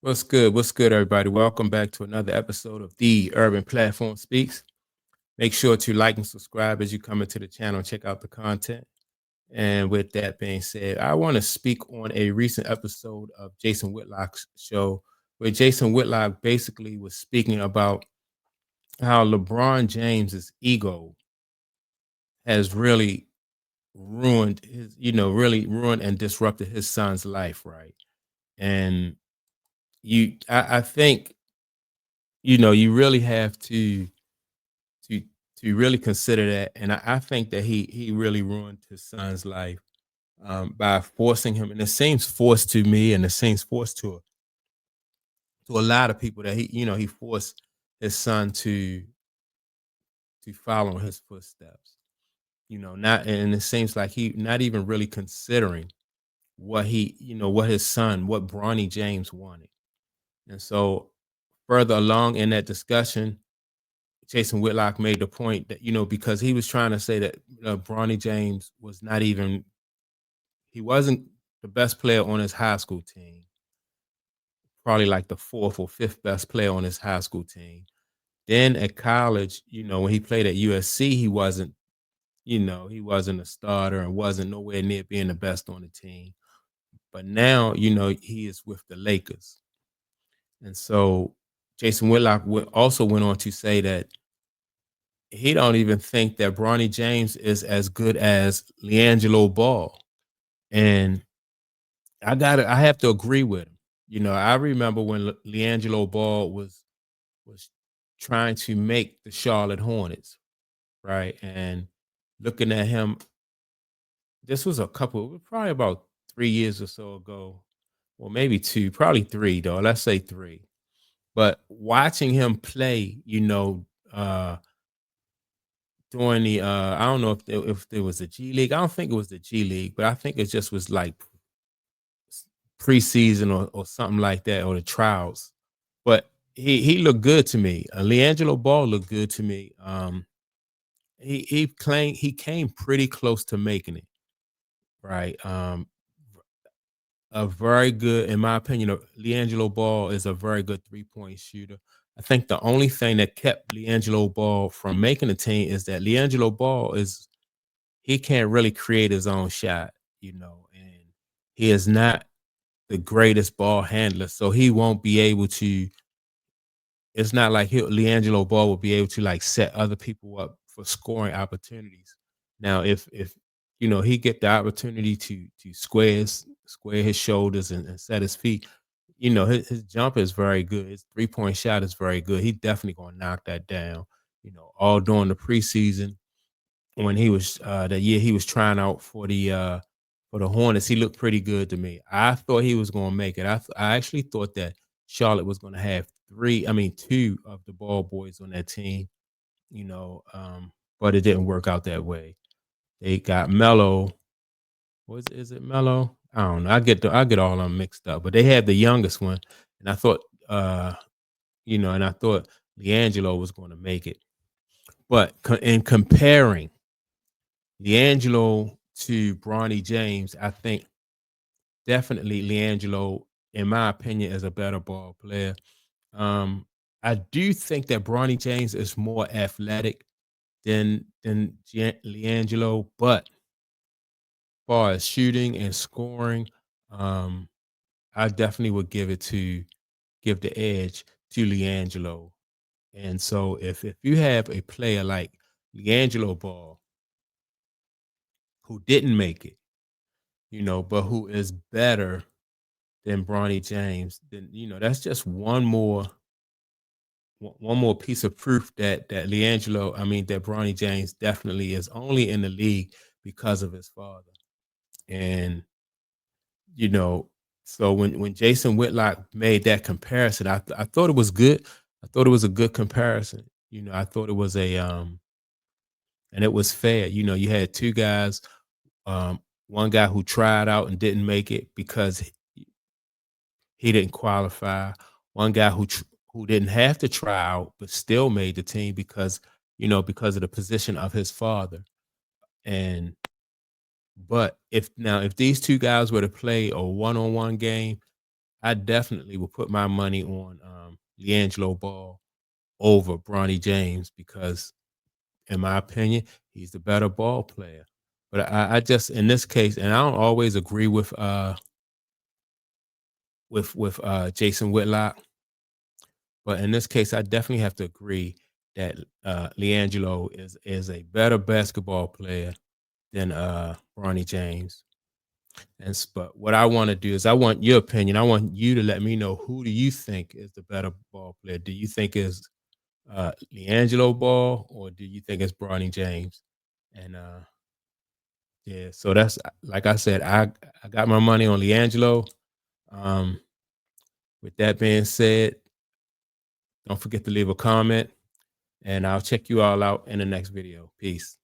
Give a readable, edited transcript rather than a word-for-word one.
What's good? What's good, everybody? Welcome back to another episode of the Urban Platform Speaks. Make sure to like and subscribe as you come into the channel and check out the content. And with that being said, I want to speak on a recent episode of Jason Whitlock's show, where Jason Whitlock basically was speaking about how LeBron James's ego has really ruined his, really ruined and disrupted his son's life, right? And I think you really have to to really consider that. And I think that he really ruined his son's life by forcing him, and it seems forced to me, and it seems forced to a lot of people that he forced his son to follow in his footsteps. Not and it seems like he not even really considering what his son, what Bronny James wanted. And so further along in that discussion, Jason Whitlock made the point that, because he was trying to say that Bronny James was not even, he wasn't the best player on his high school team, probably like the fourth or fifth best player on his high school team. Then at college, when he played at USC, he wasn't a starter and wasn't nowhere near being the best on the team. But now, he is with the Lakers. And so Jason Whitlock also went on to say that he don't even think that Bronny James is as good as Liangelo Ball. And I have to agree with him. I remember when Liangelo Ball was trying to make the Charlotte Hornets, right? And looking at him, this was probably about 3 years or so ago, or maybe two, probably three though. Let's say three. But watching him play, during the I don't know if there was a G League. I don't think it was the G League, but I think it just was like preseason or something like that, or the trials. But he looked good to me. Liangelo Ball looked good to me. He came pretty close to making it, right? A very good, in my opinion, Liangelo Ball is a very good 3-point shooter. I think the only thing that kept Liangelo Ball from making the team is that Liangelo Ball he can't really create his own shot, and he is not the greatest ball handler, so he won't be able to. It's not like Liangelo Ball will be able to like set other people up for scoring opportunities. Now, if he get the opportunity to square his shoulders and set his feet, his jump is very good. His 3-point shot is very good. He definitely gonna knock that down. All during the preseason when he was that year he was trying out for the Hornets, he looked pretty good to me. I thought he was going to make it. I actually thought that Charlotte was going to have two of the ball boys on that team, but it didn't work out that way. They got Mello. Is it Mello? I don't know. I get all of them mixed up, but they had the youngest one, and I thought and I thought Liangelo was going to make it. But in comparing Liangelo to Bronny James, I think definitely Liangelo, in my opinion, is a better ball player. Um, I do think that Bronny James is more athletic than Liangelo, but as far as shooting and scoring, um, I definitely would give the edge to Liangelo. And so if you have a player like Liangelo Ball who didn't make it, but who is better than Bronny James, then that's just one more piece of proof that Bronny James definitely is only in the league because of his father. And you know, so when Jason Whitlock made that comparison, I thought it was good. I thought it was a good comparison. I thought it was and it was fair. You had two guys, um, one guy who tried out and didn't make it because he didn't qualify. One guy who didn't have to try out but still made the team because of the position of his father. And but if these two guys were to play a one-on-one game, I definitely will put my money on Liangelo Ball over Bronny James because, in my opinion, he's the better ball player. But I just in this case, and I don't always agree with Jason Whitlock, but in this case, I definitely have to agree that Liangelo is a better basketball player than Bronny James. But what I want to do is I want your opinion. I want you to let me know, who do you think is the better ball player? Do you think is Liangelo Ball, or do you think it's Bronny James? And yeah, so that's, like I said, I got my money on Liangelo. Um, with that being said, don't forget to leave a comment, and I'll check you all out in the next video. Peace.